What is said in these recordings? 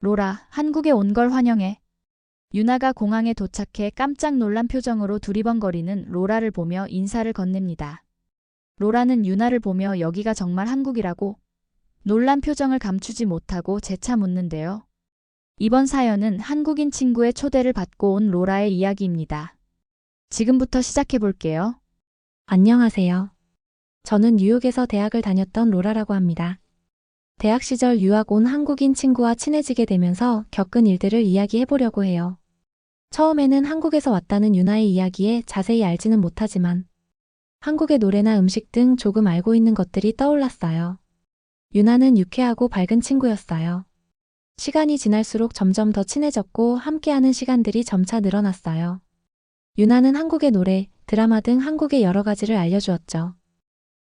로라, 한국에 온 걸 환영해. 유나가 공항에 도착해 깜짝 놀란 표정으로 두리번거리는 로라를 보며 인사를 건넵니다. 로라는 유나를 보며 여기가 정말 한국이라고 놀란 표정을 감추지 못하고 재차 묻는데요. 이번 사연은 한국인 친구의 초대를 받고 온 로라의 이야기입니다. 지금부터 시작해 볼게요. 안녕하세요. 저는 뉴욕에서 대학을 다녔던 로라라고 합니다. 대학 시절 유학 온 한국인 친구와 친해지게 되면서 겪은 일들을 이야기해 보려고 해요. 처음에는 한국에서 왔다는 유나의 이야기에 자세히 알지는 못하지만 한국의 노래나 음식 등 조금 알고 있는 것들이 떠올랐어요. 유나는 유쾌하고 밝은 친구였어요. 시간이 지날수록 점점 더 친해졌고 함께하는 시간들이 점차 늘어났어요. 유나는 한국의 노래, 드라마 등 한국의 여러 가지를 알려주었죠.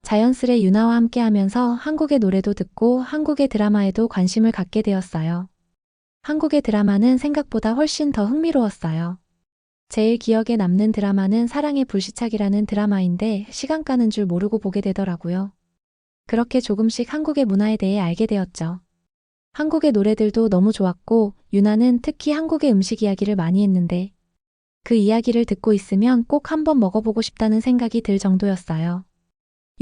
자연스레 유나와 함께하면서 한국의 노래도 듣고 한국의 드라마에도 관심을 갖게 되었어요. 한국의 드라마는 생각보다 훨씬 더 흥미로웠어요. 제일 기억에 남는 드라마는 사랑의 불시착이라는 드라마인데 시간 가는 줄 모르고 보게 되더라고요. 그렇게 조금씩 한국의 문화에 대해 알게 되었죠. 한국의 노래들도 너무 좋았고 유나는 특히 한국의 음식 이야기를 많이 했는데 그 이야기를 듣고 있으면 꼭 한번 먹어보고 싶다는 생각이 들 정도였어요.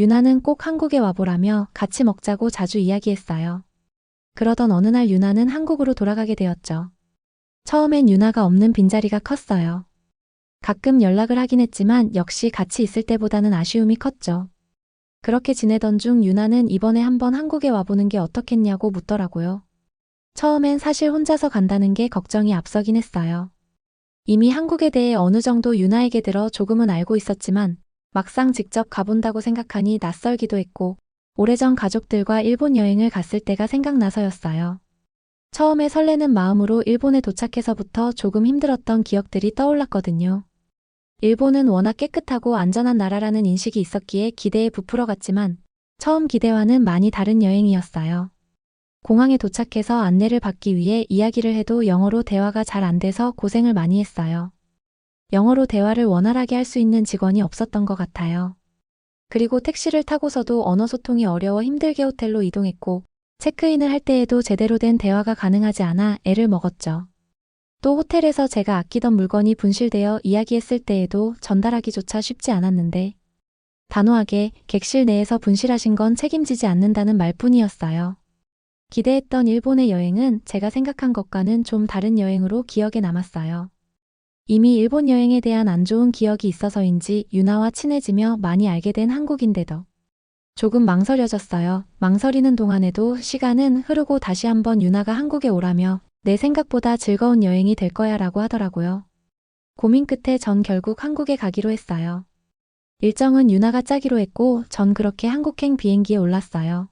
유나는 꼭 한국에 와보라며 같이 먹자고 자주 이야기했어요. 그러던 어느 날 유나는 한국으로 돌아가게 되었죠. 처음엔 유나가 없는 빈자리가 컸어요. 가끔 연락을 하긴 했지만 역시 같이 있을 때보다는 아쉬움이 컸죠. 그렇게 지내던 중 유나는 이번에 한번 한국에 와보는 게 어떻겠냐고 묻더라고요. 처음엔 사실 혼자서 간다는 게 걱정이 앞서긴 했어요. 이미 한국에 대해 어느 정도 유나에게 들어 조금은 알고 있었지만 막상 직접 가본다고 생각하니 낯설기도 했고 오래전 가족들과 일본 여행을 갔을 때가 생각나서였어요. 처음에 설레는 마음으로 일본에 도착해서부터 조금 힘들었던 기억들이 떠올랐거든요. 일본은 워낙 깨끗하고 안전한 나라라는 인식이 있었기에 기대에 부풀어 갔지만 처음 기대와는 많이 다른 여행이었어요. 공항에 도착해서 안내를 받기 위해 이야기를 해도 영어로 대화가 잘 안 돼서 고생을 많이 했어요. 영어로 대화를 원활하게 할 수 있는 직원이 없었던 것 같아요. 그리고 택시를 타고서도 언어 소통이 어려워 힘들게 호텔로 이동했고 체크인을 할 때에도 제대로 된 대화가 가능하지 않아 애를 먹었죠. 또 호텔에서 제가 아끼던 물건이 분실되어 이야기했을 때에도 전달하기조차 쉽지 않았는데 단호하게 객실 내에서 분실하신 건 책임지지 않는다는 말뿐이었어요. 기대했던 일본의 여행은 제가 생각한 것과는 좀 다른 여행으로 기억에 남았어요. 이미 일본 여행에 대한 안 좋은 기억이 있어서인지 유나와 친해지며 많이 알게 된 한국인데도 조금 망설여졌어요. 망설이는 동안에도 시간은 흐르고 다시 한번 유나가 한국에 오라며 내 생각보다 즐거운 여행이 될 거야 라고 하더라고요. 고민 끝에 전 결국 한국에 가기로 했어요. 일정은 유나가 짜기로 했고 전 그렇게 한국행 비행기에 올랐어요.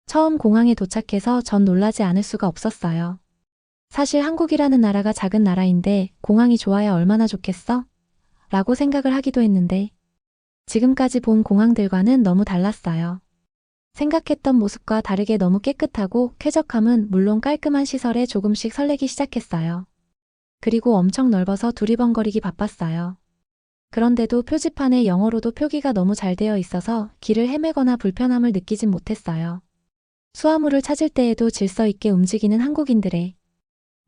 처음 공항에 도착해서 전 놀라지 않을 수가 없었어요. 사실 한국이라는 나라가 작은 나라인데 공항이 좋아야 얼마나 좋겠어? 라고 생각을 하기도 했는데 지금까지 본 공항들과는 너무 달랐어요. 생각했던 모습과 다르게 너무 깨끗하고 쾌적함은 물론 깔끔한 시설에 조금씩 설레기 시작했어요. 그리고 엄청 넓어서 두리번거리기 바빴어요. 그런데도 표지판에 영어로도 표기가 너무 잘 되어 있어서 길을 헤매거나 불편함을 느끼진 못했어요. 수화물을 찾을 때에도 질서 있게 움직이는 한국인들에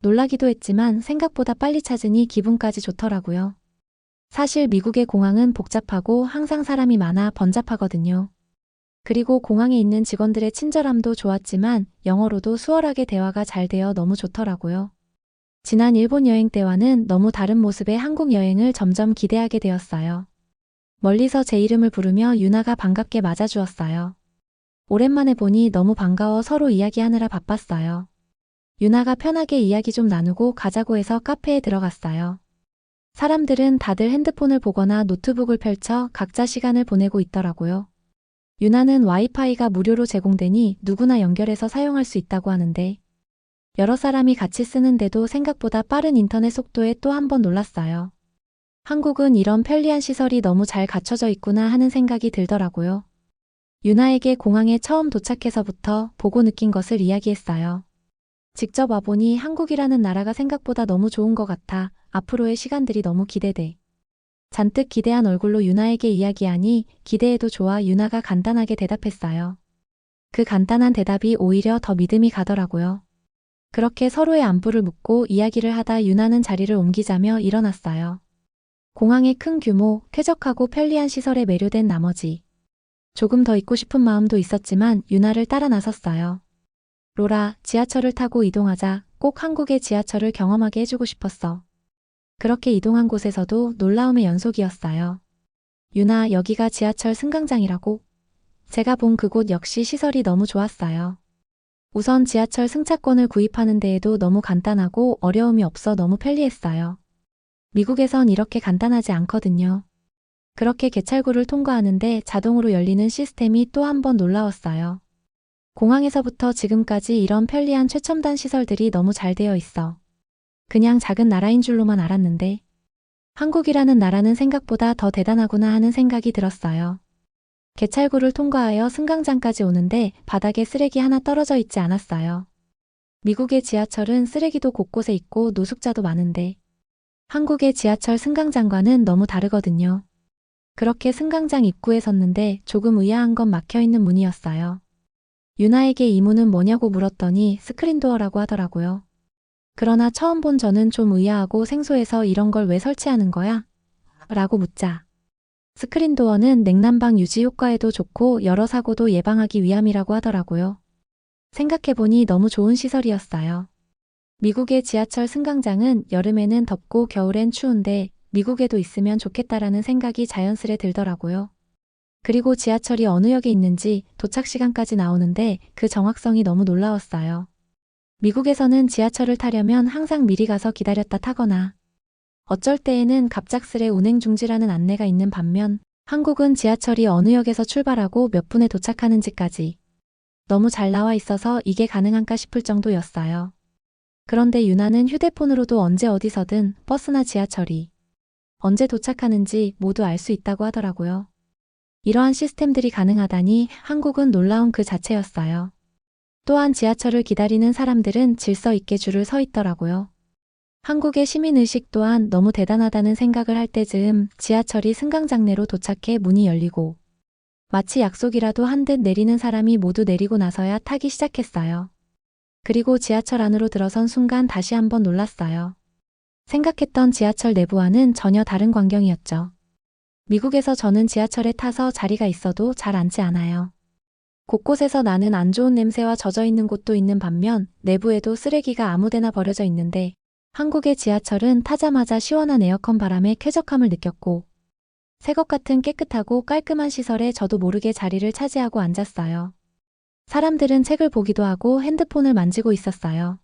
놀라기도 했지만 생각보다 빨리 찾으니 기분까지 좋더라고요. 사실 미국의 공항은 복잡하고 항상 사람이 많아 번잡하거든요. 그리고 공항에 있는 직원들의 친절함도 좋았지만 영어로도 수월하게 대화가 잘 되어 너무 좋더라고요. 지난 일본 여행 때와는 너무 다른 모습의 한국 여행을 점점 기대하게 되었어요. 멀리서 제 이름을 부르며 유나가 반갑게 맞아주었어요. 오랜만에 보니 너무 반가워 서로 이야기하느라 바빴어요. 유나가 편하게 이야기 좀 나누고 가자고 해서 카페에 들어갔어요. 사람들은 다들 핸드폰을 보거나 노트북을 펼쳐 각자 시간을 보내고 있더라고요. 유나는 와이파이가 무료로 제공되니 누구나 연결해서 사용할 수 있다고 하는데 여러 사람이 같이 쓰는데도 생각보다 빠른 인터넷 속도에 또 한 번 놀랐어요. 한국은 이런 편리한 시설이 너무 잘 갖춰져 있구나 하는 생각이 들더라고요. 유나에게 공항에 처음 도착해서부터 보고 느낀 것을 이야기했어요. 직접 와보니 한국이라는 나라가 생각보다 너무 좋은 것 같아 앞으로의 시간들이 너무 기대돼. 잔뜩 기대한 얼굴로 유나에게 이야기하니 기대해도 좋아 유나가 간단하게 대답했어요. 그 간단한 대답이 오히려 더 믿음이 가더라고요. 그렇게 서로의 안부를 묻고 이야기를 하다 유나는 자리를 옮기자며 일어났어요. 공항의 큰 규모, 쾌적하고 편리한 시설에 매료된 나머지 조금 더 있고 싶은 마음도 있었지만 유나를 따라 나섰어요. 로라, 지하철을 타고 이동하자. 꼭 한국의 지하철을 경험하게 해주고 싶었어. 그렇게 이동한 곳에서도 놀라움의 연속이었어요. 유나, 여기가 지하철 승강장이라고? 제가 본 그곳 역시 시설이 너무 좋았어요. 우선 지하철 승차권을 구입하는 데에도 너무 간단하고 어려움이 없어 너무 편리했어요. 미국에선 이렇게 간단하지 않거든요. 그렇게 개찰구를 통과하는데 자동으로 열리는 시스템이 또 한 번 놀라웠어요. 공항에서부터 지금까지 이런 편리한 최첨단 시설들이 너무 잘 되어 있어. 그냥 작은 나라인 줄로만 알았는데 한국이라는 나라는 생각보다 더 대단하구나 하는 생각이 들었어요. 개찰구를 통과하여 승강장까지 오는데 바닥에 쓰레기 하나 떨어져 있지 않았어요. 미국의 지하철은 쓰레기도 곳곳에 있고 노숙자도 많은데 한국의 지하철 승강장과는 너무 다르거든요. 그렇게 승강장 입구에 섰는데 조금 의아한 건 막혀있는 문이었어요. 유나에게 이 문은 뭐냐고 물었더니 스크린도어라고 하더라고요. 그러나 처음 본 저는 좀 의아하고 생소해서 이런 걸 왜 설치하는 거야? 라고 묻자. 스크린도어는 냉난방 유지 효과에도 좋고 여러 사고도 예방하기 위함이라고 하더라고요. 생각해보니 너무 좋은 시설이었어요. 미국의 지하철 승강장은 여름에는 덥고 겨울엔 추운데 미국에도 있으면 좋겠다라는 생각이 자연스레 들더라고요. 그리고 지하철이 어느 역에 있는지 도착 시간까지 나오는데 그 정확성이 너무 놀라웠어요. 미국에서는 지하철을 타려면 항상 미리 가서 기다렸다 타거나 어쩔 때에는 갑작스레 운행 중지라는 안내가 있는 반면 한국은 지하철이 어느 역에서 출발하고 몇 분에 도착하는지까지 너무 잘 나와 있어서 이게 가능한가 싶을 정도였어요. 그런데 유나는 휴대폰으로도 언제 어디서든 버스나 지하철이 언제 도착하는지 모두 알 수 있다고 하더라고요. 이러한 시스템들이 가능하다니 한국은 놀라운 그 자체였어요. 또한 지하철을 기다리는 사람들은 질서 있게 줄을 서 있더라고요. 한국의 시민의식 또한 너무 대단하다는 생각을 할 때즈음 지하철이 승강장 내로 도착해 문이 열리고 마치 약속이라도 한 듯 내리는 사람이 모두 내리고 나서야 타기 시작했어요. 그리고 지하철 안으로 들어선 순간 다시 한번 놀랐어요. 생각했던 지하철 내부와는 전혀 다른 광경이었죠. 미국에서 저는 지하철에 타서 자리가 있어도 잘 앉지 않아요. 곳곳에서 나는 안 좋은 냄새와 젖어 있는 곳도 있는 반면 내부에도 쓰레기가 아무데나 버려져 있는데 한국의 지하철은 타자마자 시원한 에어컨 바람에 쾌적함을 느꼈고 새것 같은 깨끗하고 깔끔한 시설에 저도 모르게 자리를 차지하고 앉았어요. 사람들은 책을 보기도 하고 핸드폰을 만지고 있었어요.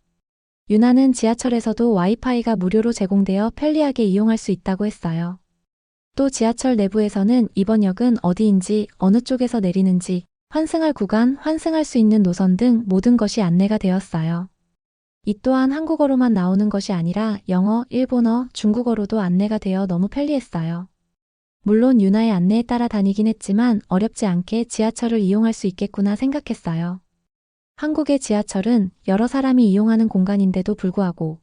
유나는 지하철에서도 와이파이가 무료로 제공되어 편리하게 이용할 수 있다고 했어요. 또 지하철 내부에서는 이번 역은 어디인지 어느 쪽에서 내리는지 환승할 구간, 환승할 수 있는 노선 등 모든 것이 안내가 되었어요. 이 또한 한국어로만 나오는 것이 아니라 영어, 일본어, 중국어로도 안내가 되어 너무 편리했어요. 물론 유나의 안내에 따라 다니긴 했지만 어렵지 않게 지하철을 이용할 수 있겠구나 생각했어요. 한국의 지하철은 여러 사람이 이용하는 공간인데도 불구하고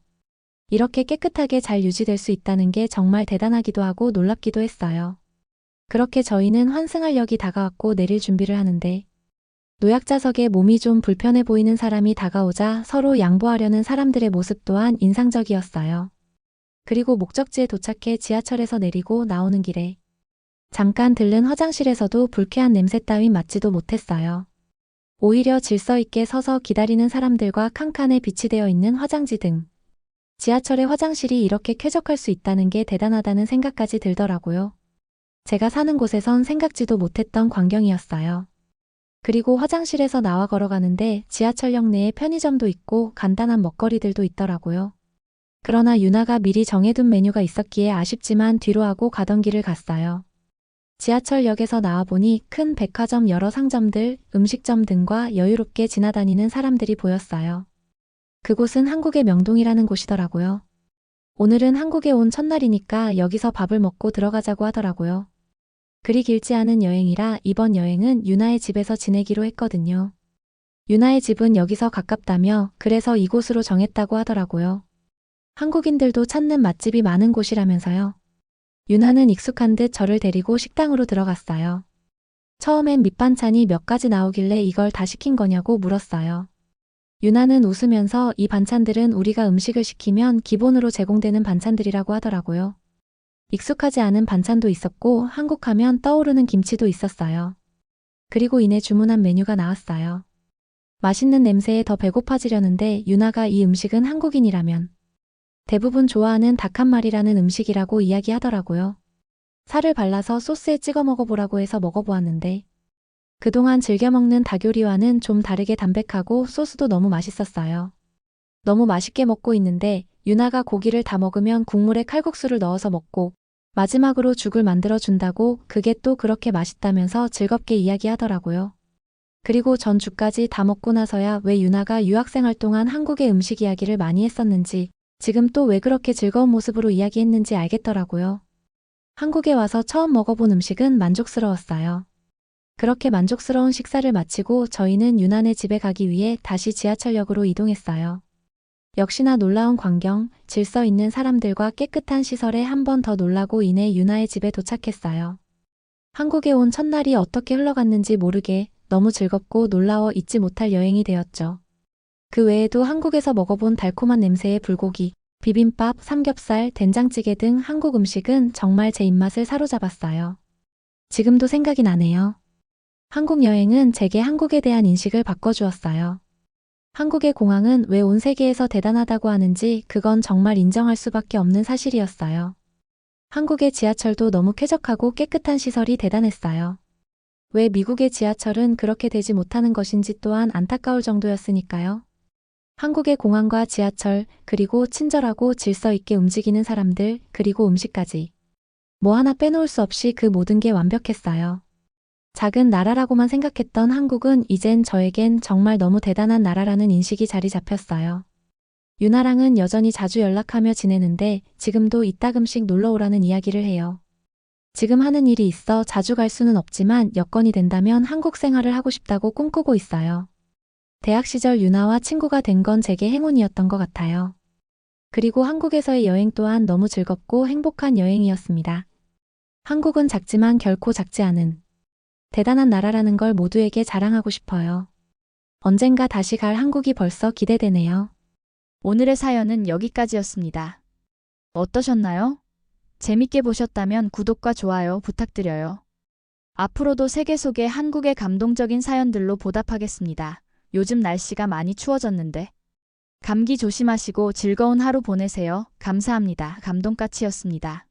이렇게 깨끗하게 잘 유지될 수 있다는 게 정말 대단하기도 하고 놀랍기도 했어요. 그렇게 저희는 환승할 역이 다가왔고 내릴 준비를 하는데 노약자석에 몸이 좀 불편해 보이는 사람이 다가오자 서로 양보하려는 사람들의 모습 또한 인상적이었어요. 그리고 목적지에 도착해 지하철에서 내리고 나오는 길에 잠깐 들른 화장실에서도 불쾌한 냄새 따윈 맡지도 못했어요. 오히려 질서 있게 서서 기다리는 사람들과 칸칸에 비치되어 있는 화장지 등 지하철의 화장실이 이렇게 쾌적할 수 있다는 게 대단하다는 생각까지 들더라고요. 제가 사는 곳에선 생각지도 못했던 광경이었어요. 그리고 화장실에서 나와 걸어가는데 지하철역 내에 편의점도 있고 간단한 먹거리들도 있더라고요. 그러나 유나가 미리 정해둔 메뉴가 있었기에 아쉽지만 뒤로 하고 가던 길을 갔어요. 지하철역에서 나와보니 큰 백화점 여러 상점들, 음식점 등과 여유롭게 지나다니는 사람들이 보였어요. 그곳은 한국의 명동이라는 곳이더라고요. 오늘은 한국에 온 첫날이니까 여기서 밥을 먹고 들어가자고 하더라고요. 그리 길지 않은 여행이라 이번 여행은 유나의 집에서 지내기로 했거든요. 유나의 집은 여기서 가깝다며 그래서 이곳으로 정했다고 하더라고요. 한국인들도 찾는 맛집이 많은 곳이라면서요. 유나는 익숙한 듯 저를 데리고 식당으로 들어갔어요. 처음엔 밑반찬이 몇 가지 나오길래 이걸 다 시킨 거냐고 물었어요. 유나는 웃으면서 이 반찬들은 우리가 음식을 시키면 기본으로 제공되는 반찬들이라고 하더라고요. 익숙하지 않은 반찬도 있었고 한국하면 떠오르는 김치도 있었어요. 그리고 이내 주문한 메뉴가 나왔어요. 맛있는 냄새에 더 배고파지려는데 유나가 이 음식은 한국인이라면 대부분 좋아하는 닭 한 마리라는 음식이라고 이야기하더라고요. 살을 발라서 소스에 찍어 먹어보라고 해서 먹어보았는데 그동안 즐겨 먹는 닭 요리와는 좀 다르게 담백하고 소스도 너무 맛있었어요. 너무 맛있게 먹고 있는데 유나가 고기를 다 먹으면 국물에 칼국수를 넣어서 먹고 마지막으로 죽을 만들어 준다고 그게 또 그렇게 맛있다면서 즐겁게 이야기하더라고요. 그리고 전 죽까지 다 먹고 나서야 왜 유나가 유학생활 동안 한국의 음식 이야기를 많이 했었는지 지금 또 왜 그렇게 즐거운 모습으로 이야기했는지 알겠더라고요. 한국에 와서 처음 먹어본 음식은 만족스러웠어요. 그렇게 만족스러운 식사를 마치고 저희는 유나네 집에 가기 위해 다시 지하철역으로 이동했어요. 역시나 놀라운 광경, 질서 있는 사람들과 깨끗한 시설에 한 번 더 놀라고 이내 유나의 집에 도착했어요. 한국에 온 첫날이 어떻게 흘러갔는지 모르게 너무 즐겁고 놀라워 잊지 못할 여행이 되었죠. 그 외에도 한국에서 먹어본 달콤한 냄새의 불고기, 비빔밥, 삼겹살, 된장찌개 등 한국 음식은 정말 제 입맛을 사로잡았어요. 지금도 생각이 나네요. 한국 여행은 제게 한국에 대한 인식을 바꿔주었어요. 한국의 공항은 왜 온 세계에서 대단하다고 하는지 그건 정말 인정할 수밖에 없는 사실이었어요. 한국의 지하철도 너무 쾌적하고 깨끗한 시설이 대단했어요. 왜 미국의 지하철은 그렇게 되지 못하는 것인지 또한 안타까울 정도였으니까요. 한국의 공항과 지하철, 그리고 친절하고 질서 있게 움직이는 사람들, 그리고 음식까지. 뭐 하나 빼놓을 수 없이 그 모든 게 완벽했어요. 작은 나라라고만 생각했던 한국은 이젠 저에겐 정말 너무 대단한 나라라는 인식이 자리 잡혔어요. 유나랑은 여전히 자주 연락하며 지내는데 지금도 이따금씩 놀러 오라는 이야기를 해요. 지금 하는 일이 있어 자주 갈 수는 없지만 여건이 된다면 한국 생활을 하고 싶다고 꿈꾸고 있어요. 대학 시절 유나와 친구가 된 건 제게 행운이었던 것 같아요. 그리고 한국에서의 여행 또한 너무 즐겁고 행복한 여행이었습니다. 한국은 작지만 결코 작지 않은 대단한 나라라는 걸 모두에게 자랑하고 싶어요. 언젠가 다시 갈 한국이 벌써 기대되네요. 오늘의 사연은 여기까지였습니다. 어떠셨나요? 재밌게 보셨다면 구독과 좋아요 부탁드려요. 앞으로도 세계 속의 한국의 감동적인 사연들로 보답하겠습니다. 요즘 날씨가 많이 추워졌는데 감기 조심하시고 즐거운 하루 보내세요. 감사합니다. 감동까치였습니다.